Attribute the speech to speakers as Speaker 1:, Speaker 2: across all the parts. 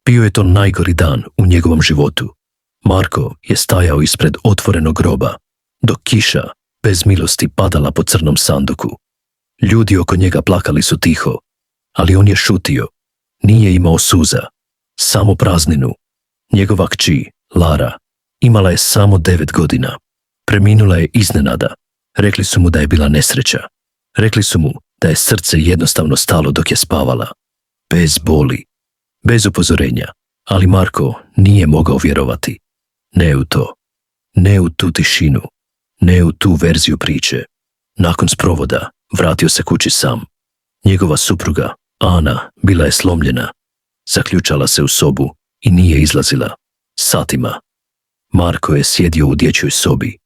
Speaker 1: Bio je to najgori dan u njegovom životu. Marko je stajao ispred otvorenog groba, dok kiša bez milosti padala po crnom sanduku. Ljudi oko njega plakali su tiho, ali on je šutio. Nije imao suza, samo prazninu. Njegova kći, Lara, imala je samo 9 godina. Preminula je iznenada. Rekli su mu da je bila nesreća. Rekli su mu da je srce jednostavno stalo dok je spavala. Bez boli, bez upozorenja, ali Marko nije mogao vjerovati. Ne u to, ne u tu tišinu, ne u tu verziju priče. Nakon sprovoda vratio se kući sam. Njegova supruga, Ana, bila je slomljena. Zaključala se u sobu i nije izlazila. Satima. Marko je sjedio u dječjoj sobi,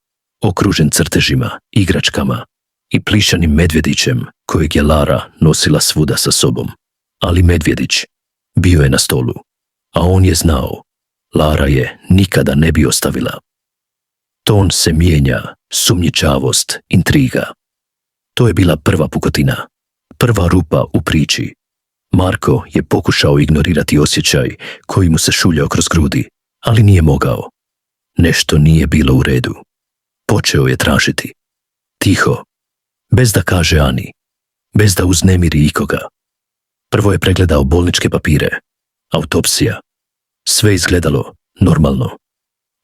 Speaker 1: okružen crtežima, igračkama i plišanim medvjedićem kojeg je Lara nosila svuda sa sobom. Ali medvjedić bio je na stolu, a on je znao, Lara je nikada ne bi ostavila. Ton se mijenja, sumnjičavost, intriga. To je bila prva pukotina, prva rupa u priči. Marko je pokušao ignorirati osjećaj koji mu se šuljao kroz grudi, ali nije mogao. Nešto nije bilo u redu. Počeo je tražiti. Tiho, bez da kaže Ani, bez da uznemiri ikoga. Prvo je pregledao bolničke papire, autopsija. Sve izgledalo normalno,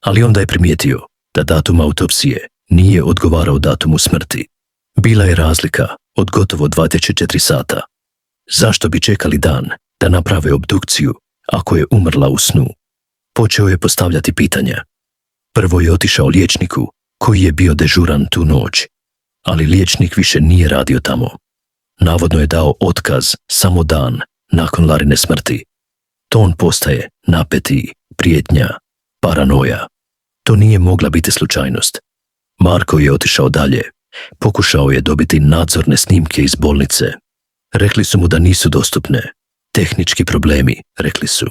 Speaker 1: ali onda je primijetio da datum autopsije nije odgovarao datumu smrti. Bila je razlika od gotovo 24 sata. Zašto bi čekali dan da naprave obdukciju ako je umrla u snu? Počeo je postavljati pitanja. Prvo je otišao liječniku koji je bio dežuran tu noć, ali liječnik više nije radio tamo. Navodno je dao otkaz samo dan nakon Larine smrti. Ton postaje napetiji, prijetnja, paranoja. To nije mogla biti slučajnost. Marko je otišao dalje. Pokušao je dobiti nadzorne snimke iz bolnice. Rekli su mu da nisu dostupne. Tehnički problemi, rekli su.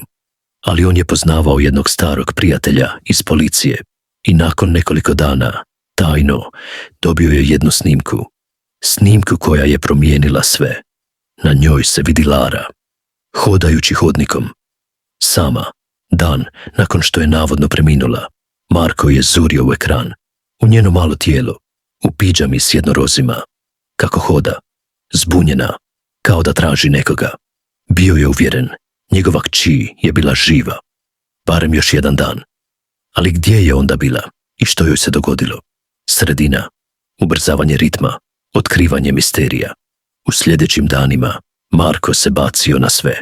Speaker 1: Ali on je poznavao jednog starog prijatelja iz policije i nakon nekoliko dana, tajno, dobio je jednu snimku. Snimku koja je promijenila sve. Na njoj se vidi Lara, hodajući hodnikom. Sama, dan nakon što je navodno preminula, Marko je zurio u ekran, u njeno malo tijelo, u pidžami s jednorozima. Kako hoda, zbunjena, kao da traži nekoga. Bio je uvjeren, njegova kći je bila živa. Barem još jedan dan. Ali gdje je onda bila i što joj se dogodilo? Sredina, ubrzavanje ritma, otkrivanje misterija. U sljedećim danima Marko se bacio na sve.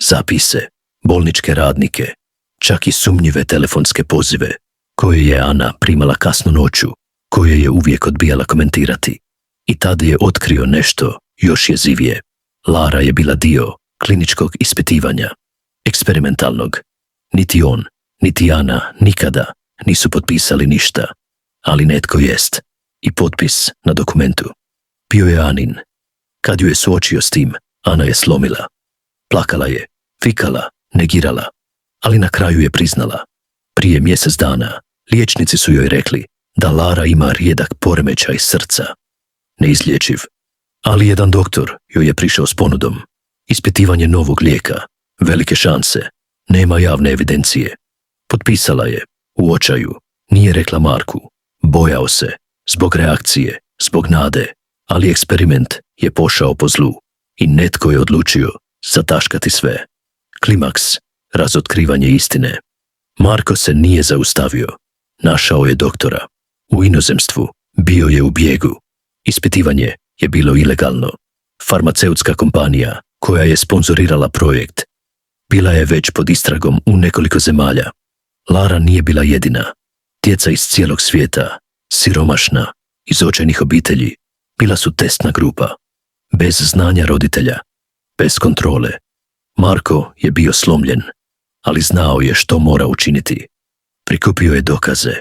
Speaker 1: Zapise, bolničke radnike, čak i sumnjive telefonske pozive, koje je Ana primala kasno noću, koje je uvijek odbijala komentirati. I tada je otkrio nešto još jezivije. Lara je bila dio kliničkog ispitivanja, eksperimentalnog. Niti on, niti Ana nikada nisu potpisali ništa, ali netko jest. I potpis na dokumentu. Bio je Anin. Kad ju je suočio s tim, Ana je slomila. Plakala je, vikala, negirala, ali na kraju je priznala. Prije mjesec dana liječnici su joj rekli da Lara ima rijedak poremećaj srca. Neizlječiv. Ali jedan doktor joj je prišao s ponudom. Ispitivanje novog lijeka, velike šanse, nema javne evidencije. Potpisala je, u očaju, nije rekla Marku, bojao se, zbog reakcije, zbog nade, ali eksperiment je pošao po zlu i netko je odlučio zataškati sve. Klimaks, razotkrivanje istine. Marko se nije zaustavio. Našao je doktora. U inozemstvu bio je u bijegu. Ispitivanje je bilo ilegalno. Farmaceutska kompanija koja je sponzorirala projekt bila je već pod istragom u nekoliko zemalja. Lara nije bila jedina. Djeca iz cijelog svijeta, siromašna, iz očajnih obitelji, bila su testna grupa. Bez znanja roditelja, bez kontrole. Marko je bio slomljen, ali znao je što mora učiniti. Prikupio je dokaze,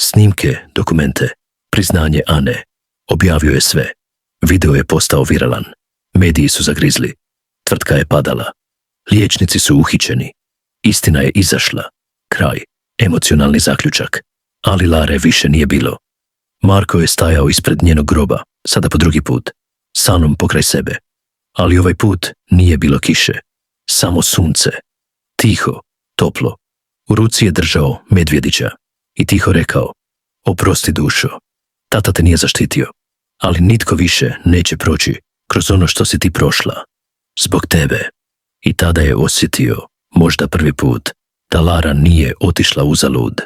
Speaker 1: snimke, dokumente, priznanje Ane. Objavio je sve. Video je postao viralan. Mediji su zagrizli. Tvrtka je padala. Liječnici su uhićeni. Istina je izašla. Kraj. Emocionalni zaključak. Ali Lare više nije bilo. Marko je stajao ispred njenog groba, sada po drugi put, s Anom pokraj sebe. Ali ovaj put nije bilo kiše. Samo sunce. tiho, toplo. U ruci je držao medvjedića i tiho rekao: oprosti dušo, tata te nije zaštitio, ali nitko više neće proći kroz ono što si ti prošla. Zbog tebe. I tada je osjetio, možda prvi put, da Lara nije otišla uzalud.